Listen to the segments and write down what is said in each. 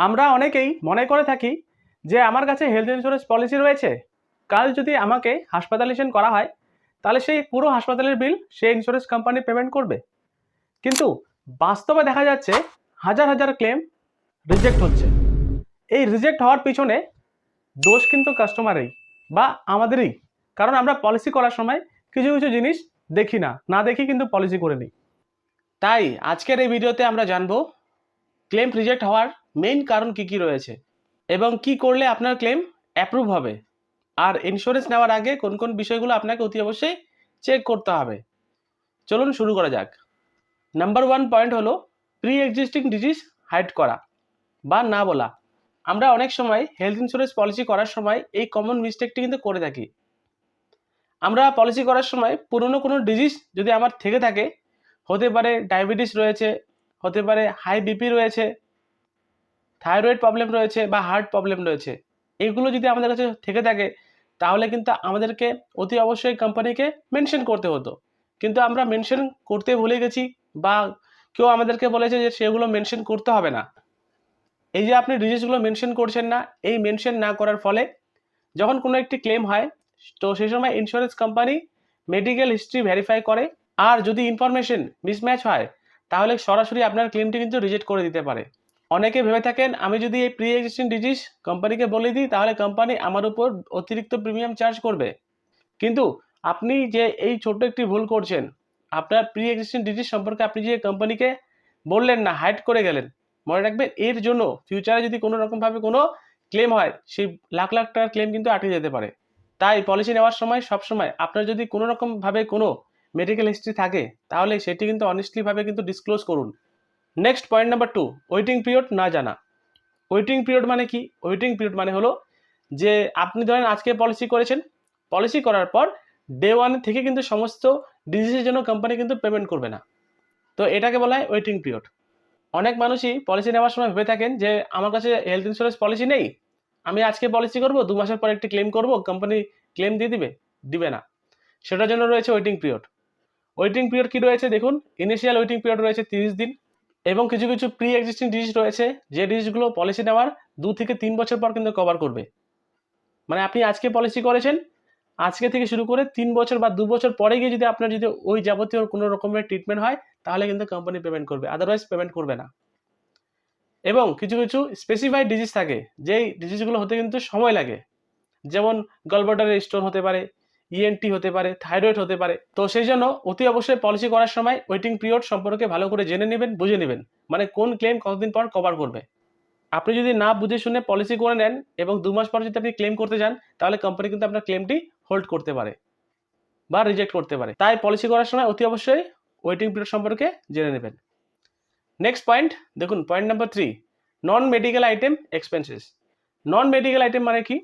আমরা অনেকেই মনে করে থাকি যে আমার কাছে হেলথ ইন্স্যুরেন্স পলিসি রয়েছে, কাল যদি আমাকে হাসপাতালাইজেশন করা হয় তাহলে সেই পুরো হাসপাতালের বিল সেই ইন্স্যুরেন্স কোম্পানি পেমেন্ট করবে। কিন্তু বাস্তবে দেখা যাচ্ছে হাজার হাজার ক্লেম রিজেক্ট হচ্ছে। এই রিজেক্ট হওয়ার পিছনে দোষ কিন্তু কাস্টমারেরই বা আমাদেরই, কারণ আমরা পলিসি করার সময় কিছু কিছু জিনিস দেখি না দেখি কিন্তু পলিসি করে নিই। তাই আজকের এই ভিডিওতে আমরা জানবো ক্লেম রিজেক্ট হওয়ার মেইন কারণ কি রয়েছে এবং কি করলে আপনার ক্লেম অ্যাপ্রুভ হবে, আর ইন্স্যুরেন্স নেওয়ার আগে কোন কোন বিষয়গুলো আপনাকে অতি অবশ্যই চেক করতে হবে। চলুন শুরু করা যাক। নাম্বার 1 পয়েন্ট হলো প্রি এক্সিস্টিং ডিজিজ হাইড করা বা না বলা। আমরা অনেক সময় হেলথ ইন্স্যুরেন্স পলিসি করার সময় এই কমন মিস্টেকটি কিন্তু করে থাকি। আমরা পলিসি করার সময় পুরনো কোনো ডিজিজ যদি আমার থেকে থাকে, হতে পারে ডায়াবেটিস রয়েছে, হতে পারে হাই বিপি রয়েছে, থাইরয়েড প্রবলেম রয়েছে বা হার্ট প্রবলেম রয়েছে, এইগুলো যদি আমাদের কাছে থেকে থাকে তাহলে কিন্তু আমাদেরকে অতি অবশ্যই কোম্পানিকে মেনশন করতে হতো, কিন্তু আমরা মেনশন করতে ভুলে গেছি বা কেউ আমাদেরকে বলেছে যে সেগুলো মেনশন করতে হবে না। এই যে আপনি ডিজিজগুলো মেনশন করছেন না, এই মেনশন না করার ফলে যখন কোনো একটি ক্লেম হয় তো সেই সময় insurance company medical history verify করে, আর যদি ইনফরমেশন মিসম্যাচ হয় তাহলে সরাসরি আপনার ক্লেমটি কিন্তু রিজেক্ট করে দিতে পারে। অনেকে ভেবে থাকেন আমি যদি এই প্রি এক্সিস্টিং ডিজিজ কোম্পানিকে বলে দিই তাহলে কোম্পানি আমার উপর অতিরিক্ত প্রিমিয়াম চার্জ করবে, কিন্তু আপনি যে এই ছোট্ট একটি ভুল করছেন, আপনার প্রি এক্সিস্টিং ডিজিজ সম্পর্কে আপনি যে কোম্পানিকে বললেন না, হাইড করে গেলেন, মনে রাখবেন এর জন্য ফিউচারে যদি কোনো রকমভাবে কোনো ক্লেম হয় সেই লাখ লাখ টাকার ক্লেম কিন্তু আটকে যেতে পারে। তাই পলিসি নেওয়ার সময় সবসময় আপনার যদি কোনো রকমভাবে কোনো মেডিকেল হিস্ট্রি থাকে তাহলে সেটি কিন্তু অনেস্টলিভাবে কিন্তু ডিসক্লোজ করুন। Next point number 2, waiting period না জানা। ওয়েটিং পিরিয়ড মানে কি? ওয়েটিং পিরিয়ড মানে হলো যে আপনি ধরেন আজকে পলিসি করেছেন, পলিসি করার পর ডে 1 থেকে কিন্তু সমস্ত ডিজিজের জন্য কোম্পানি কিন্তু পেমেন্ট করবে না, তো এটাকে বলা হয় ওয়েটিং পিরিয়ড। অনেক মানুষই পলিসি নেওয়ার সময় ভেবে থাকেন যে আমার কাছে হেলথ ইন্স্যুরেন্স পলিসি নেই, আমি আজকে পলিসি করব, 2 মাসের পর একটি ক্লেম করব, কোম্পানি ক্লেম দিয়ে দিবে না। সেটার জন্য রয়েছে ওয়েটিং পিরিয়ড। ওয়েটিং পিরিয়ড কি রয়েছে দেখুন, ইনিশিয়াল ওয়েটিং পিরিয়ড রয়েছে 30 দিন এবং কিছু কিছু প্রি এক্সিস্টিং ডিজিজ রয়েছে যে ডিজিজগুলো পলিসি নেওয়ার 2 থেকে 3 বছর পর কিন্তু কভার করবে। মানে আপনি আজকে পলিসি করেছেন, আজকে থেকে শুরু করে 3 বছর বা 2 বছর পরে গিয়ে যদি আপনার যদি ওই যাবতীয় কোনো রকমের ট্রিটমেন্ট হয় তাহলে কিন্তু কোম্পানি পেমেন্ট করবে, আদারওয়াইজ পেমেন্ট করবে না। এবং কিছু কিছু স্পেসিফাইড ডিজিজ থাকে যেই ডিজিজগুলো হতে কিন্তু সময় লাগে, যেমন গলব্লাডারের স্টোন হতে পারে, ইএনটি হতে পারে, থাইরয়েড হতে পারে। তো সেই জন্য অতি অবশ্যই পলিসি করার সময় ওয়েটিং পিরিয়ড সম্পর্কে ভালো করে জেনে নেবেন, বুঝে নেবেন, মানে কোন ক্লেম কতদিন পর কভার করবে। আপনি যদি না বুঝে শুনে পলিসি করে নেন এবং 2 মাস পর যদি আপনি ক্লেম করতে যান তাহলে কোম্পানি কিন্তু আপনার ক্লেমটি হোল্ড করতে পারে বা রিজেক্ট করতে পারে। তাই পলিসি করার সময় অতি অবশ্যই ওয়েটিং পিরিয়ড সম্পর্কে জেনে নেবেন। নেক্সট পয়েন্ট দেখুন, পয়েন্ট নাম্বার 3, নন মেডিকেল আইটেম এক্সপেন্সেস। নন মেডিকেল আইটেম মানে কি?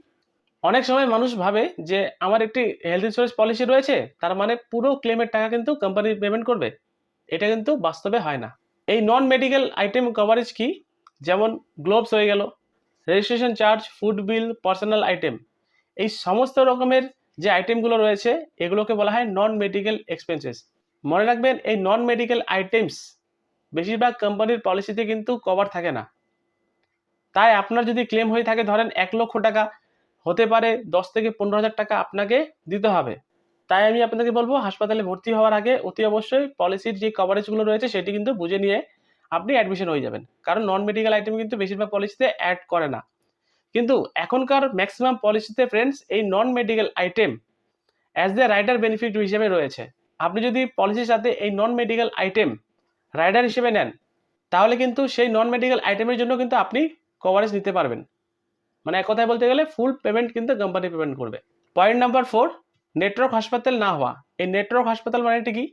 অনেক সময় মানুষ ভাবে যে আমার একটি হেলথ ইন্স্যুরেন্স পলিসি রয়েছে তার মানে পুরো ক্লেমের টাকা কিন্তু কোম্পানি পেমেন্ট করবে, এটা কিন্তু বাস্তবে হয় না। এই নন মেডিকেল আইটেম কভারেজ কি? যেমন গ্লোভস হয়ে গেল, রেজিস্ট্রেশন চার্জ, ফুড বিল, পার্সোনাল আইটেম, এই সমস্ত রকমের যে আইটেমগুলো রয়েছে এগুলোকে বলা হয় নন মেডিকেল এক্সপেন্সেস। মনে রাখবেন এই নন মেডিকেল আইটেমস বেশিরভাগ কোম্পানির পলিসিতে কিন্তু কভার থাকে না। তাই আপনার যদি ক্লেম হয়ে থাকে ধরেন 1 লক্ষ টাকা, হতে পারে 10 থেকে 15,000 টাকা আপনাকে দিতে হবে। তাই আমি আপনাদেরকে বলবো হাসপাতালে ভর্তি হওয়ার আগে অতি অবশ্যই পলিসির যে কভারেজগুলো রয়েছে সেটি কিন্তু বুঝে নিয়ে আপনি অ্যাডমিশন হয়ে যাবেন, কারণ নন মেডিকেল আইটেম কিন্তু বেশিরভাগ পলিসিতে অ্যাড করে না। কিন্তু এখনকার ম্যাক্সিমাম পলিসিতে ফ্রেন্ডস এই non medical item as the rider benefit হিসেবে রয়েছে। আপনি যদি পলিসির সাথে এই নন মেডিকেল আইটেম রাইডার হিসেবে নেন তাহলে কিন্তু সেই নন মেডিকেল আইটেমের জন্য কিন্তু আপনি কভারেজ নিতে পারবেন, মানে এক কথায় বলতে গেলে ফুল পেমেন্ট কিন্তু কোম্পানি পেমেন্ট করবে। পয়েন্ট নাম্বার 4, নেটওয়ার্ক হাসপাতাল না হওয়া। এই নেটওয়ার্ক হাসপাতাল মানেটা কি?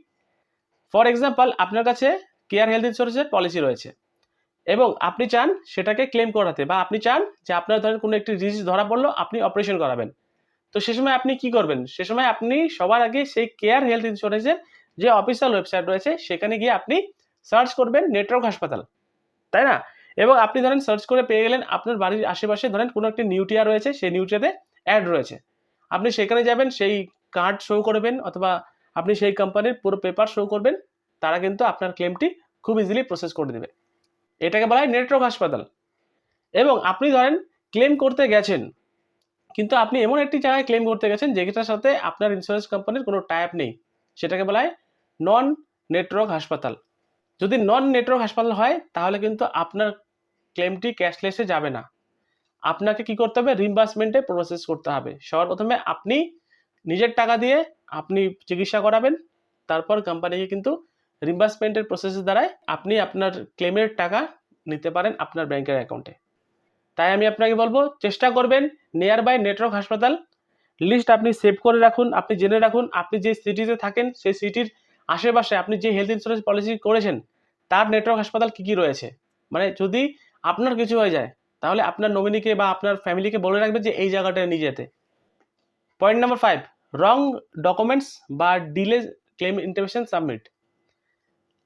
ফর এক্সাম্পল আপনার কাছে কেয়ার হেলথ ইন্স্যুরেন্সের পলিসি রয়েছে এবং আপনি চান সেটাকে ক্লেম করাতে, বা আপনি চান যে আপনার ধরেন কোনো একটি ডিজিজ ধরা পড়লো, আপনি অপারেশন করাবেন। তো সে সময় আপনি কি করবেন? সে সময় আপনি সবার আগে সেই কেয়ার হেলথ ইন্স্যুরেন্সের যে অফিসিয়াল ওয়েবসাইট রয়েছে সেখানে গিয়ে আপনি সার্চ করবেন নেটওয়ার্ক হাসপাতাল, তাই না? এবং আপনি ধরেন সার্চ করে পেয়ে গেলেন আপনার বাড়ির আশেপাশে ধরেন কোনো একটি নিউটিয়া রয়েছে, সেই নিউটিয়াতে অ্যাড রয়েছে। আপনি সেখানে যাবেন, সেই কার্ড শো করবেন অথবা আপনি সেই কোম্পানির পুরো পেপার শো করবেন, তারা কিন্তু আপনার ক্লেমটি খুব ইজিলি প্রসেস করে দেবে। এটাকে বলা হয় নেটওয়ার্ক হাসপাতাল। এবং আপনি ধরেন ক্লেম করতে গেছেন, কিন্তু আপনি এমন একটি জায়গায় ক্লেম করতে গেছেন যেটার সাথে আপনার ইন্স্যুরেন্স কোম্পানির কোনো টাই আপ নেই, সেটাকে বলা হয় নন নেটওয়ার্ক হাসপাতাল। যদি নন নেটওয়ার্ক হাসপাতাল হয় তাহলে কিন্তু আপনার ক্লেমটি ক্যাশলেসে যাবে না, আপনাকে কি করতে হবে, রিম্বার্সমেন্টে প্রসেস করতে হবে। সবার প্রথমে আপনি নিজের টাকা দিয়ে আপনি চিকিৎসা করাবেন, তারপর কোম্পানিকে কিন্তু রিম্বার্সমেন্টের প্রসেসের দ্বারাই আপনি আপনার ক্লেমের টাকা নিতে পারেন আপনার ব্যাংকের অ্যাকাউন্টে। তাই আমি আপনাকে বলবো চেষ্টা করবেন নিয়ার বাই নেটওয়ার্ক হাসপাতাল লিস্ট আপনি সেভ করে রাখুন, আপনি জেনে রাখুন আপনি যে সিটিতে থাকেন সেই সিটির আশেপাশে আপনি যে হেলথ ইন্স্যুরেন্স পলিসি করেছেন তার নেটওয়ার্ক হাসপাতাল কী কী রয়েছে। মানে যদি আপনার কিছু হয়ে যায় তাহলে আপনার নমিনিকে বা আপনার ফ্যামিলিকে বলে রাখবেন যে এই জায়গাটায় নিয়ে যেতে। পয়েন্ট নাম্বার 5, রং ডকুমেন্টস বা ডিলে ক্লেম ইন্টিমেশন সাবমিট।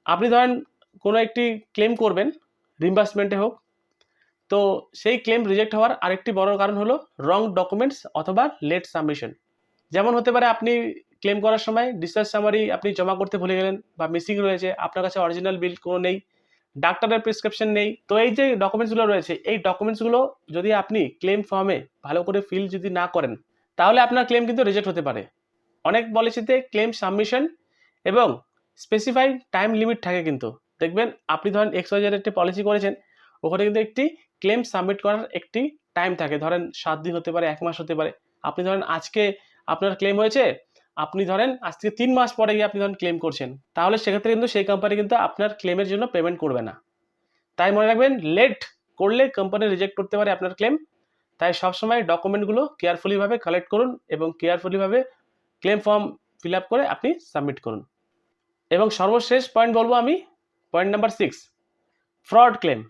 আপনি ধরেন কোনো একটি ক্লেম করবেন, রিম্বার্সমেন্টে হোক, তো সেই ক্লেম রিজেক্ট হওয়ার আরেকটি বড় কারণ হলো রং ডকুমেন্টস অথবা লেট সাবমিশন। যেমন হতে পারে আপনি ক্লেম করার সময় ডিসচার্জ সামারি আপনি জমা করতে ভুলে গেলেন বা মিসিং রয়েছে, আপনার কাছে অরিজিনাল বিল কোনো নেই, ডাক্তারের প্রেসক্রিপশন নেই। তো এই যে ডকুমেন্টসগুলো রয়েছে এই ডকুমেন্টসগুলো যদি আপনি ক্লেম ফর্মে ভালো করে ফিল যদি না করেন তাহলে আপনার ক্লেম কিন্তু রিজেক্ট হতে পারে। অনেক পলিসিতে ক্লেম সাবমিশন এবং স্পেসিফাইড টাইম লিমিট থাকে, কিন্তু দেখবেন আপনি ধরেন XYZ একটি পলিসি করেছেন, ওখানে কিন্তু একটি ক্লেম সাবমিট করার একটি টাইম থাকে, ধরেন 7 দিন হতে পারে, 1 মাস হতে পারে। আপনি ধরেন আজকে আপনার ক্লেম হয়েছে, আপনি ধরেন আজ থেকে 3 মাস পরে গিয়ে আপনি ধরেন ক্লেম করছেন, তাহলে সেক্ষেত্রে কিন্তু সেই কোম্পানি কিন্তু আপনার ক্লেমের জন্য পেমেন্ট করবে না। তাই মনে রাখবেন লেট করলে কোম্পানি রিজেক্ট করতে পারে আপনার ক্লেম। তাই সবসময় ডকুমেন্টগুলো কেয়ারফুলিভাবে কালেক্ট করুন এবং কেয়ারফুলিভাবে ক্লেম ফর্ম ফিল আপ করে আপনি সাবমিট করুন। এবং সর্বশেষ পয়েন্ট বলবো আমি, পয়েন্ট নাম্বার 6, ফ্রড ক্লেম।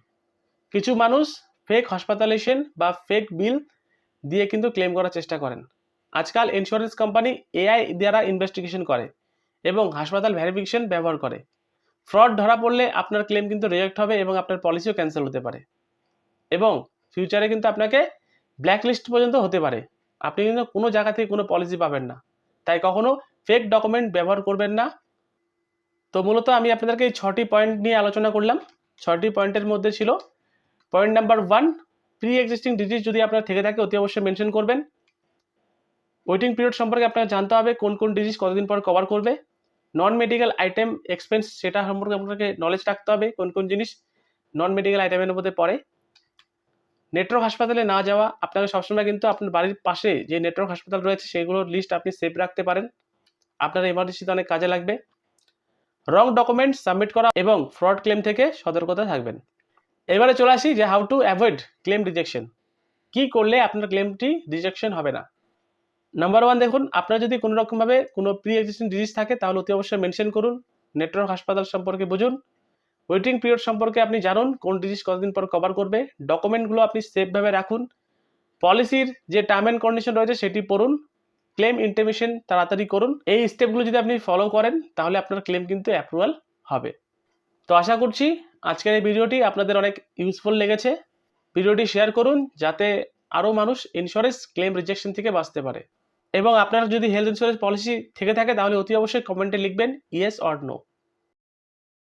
কিছু মানুষ ফেক হসপিটালাইজেশন বা ফেক বিল দিয়ে কিন্তু ক্লেম করার চেষ্টা করেন। আজকাল ইন্স্যুরেন্স কোম্পানি AI দ্বারা ইনভেস্টিগেশন করে এবং হাসপাতাল ভেরিফিকেশন ব্যবহার করে। ফ্রড ধরা পড়লে আপনার ক্লেম কিন্তু রিজেক্ট হবে এবং আপনার পলিসিও ক্যান্সেল হতে পারে এবং ফিউচারে কিন্তু আপনাকে ব্ল্যাকলিস্ট পর্যন্ত হতে পারে। আপনি কিন্তু কোনো জায়গা থেকে কোনো পলিসি পাবেন না। তাই কখনো ফেক ডকুমেন্ট ব্যবহার করবেন না। তো মূলত আমি আপনাদেরকে এই 6টি পয়েন্ট নিয়ে আলোচনা করলাম। 6টি পয়েন্টের মধ্যে ছিল point number 1, pre existing disease যদি আপনার থেকে থাকে অতি অবশ্যই মেনশন করবেন। ওয়েটিং পিরিয়ড সম্পর্কে আপনাকে জানতে হবে কোন কোন ডিজিজ কতদিন পর কভার করবে। নন মেডিকেল আইটেম এক্সপেন্স সেটা সম্পর্কে আপনাকে নলেজ রাখতে হবে কোন কোন জিনিস নন মেডিকেল আইটেমের মধ্যে পড়ে। নেটওয়ার্ক হাসপাতালে না যাওয়া, আপনাকে সবসময় কিন্তু আপনার বাড়ির পাশে যে নেটওয়ার্ক হাসপাতাল রয়েছে সেগুলোর লিস্ট আপনি সেভ রাখতে পারেন, আপনার এমার্জেন্সিতে অনেক কাজে লাগবে। রং ডকুমেন্ট সাবমিট করা এবং ফ্রড ক্লেম থেকে সতর্কতা থাকবেন। এবারে চলে আসি যে how to avoid claim rejection. কি করলে আপনার ক্লেমটি রিজেকশন হবে না। নাম্বার 1, দেখুন আপনার যদি কোনো রকমভাবে কোনো প্রি এক্সিস্টিং ডিজিজ থাকে তাহলে অতি অবশ্যই মেনশন করুন। নেটওয়ার্ক হাসপাতাল সম্পর্কে বুঝুন, ওয়েটিং পিরিয়ড সম্পর্কে আপনি জানুন কোন ডিজিজ কতদিন পর কভার করবে, ডকুমেন্টগুলো আপনি সেফভাবে রাখুন, পলিসির যে টার্ম অ্যান্ড কন্ডিশন রয়েছে সেটি পড়ুন, ক্লেম ইন্টিমেশন তাড়াতাড়ি করুন। এই স্টেপগুলো যদি আপনি ফলো করেন তাহলে আপনার ক্লেম কিন্তু অ্যাপ্রুভাল হবে। তো আশা করছি আজকের এই ভিডিওটি আপনাদের অনেক ইউজফুল লেগেছে। ভিডিওটি শেয়ার করুন যাতে আরও মানুষ ইন্স্যুরেন্স ক্লেম রিজেকশন থেকে বাঁচতে পারে। এবং আপনার যদি হেলথ ইন্স্যুরেন্স পলিসি থেকে থাকে তাহলে অতি অবশ্যই কমেন্টে লিখবেন ইয়েস অর নো।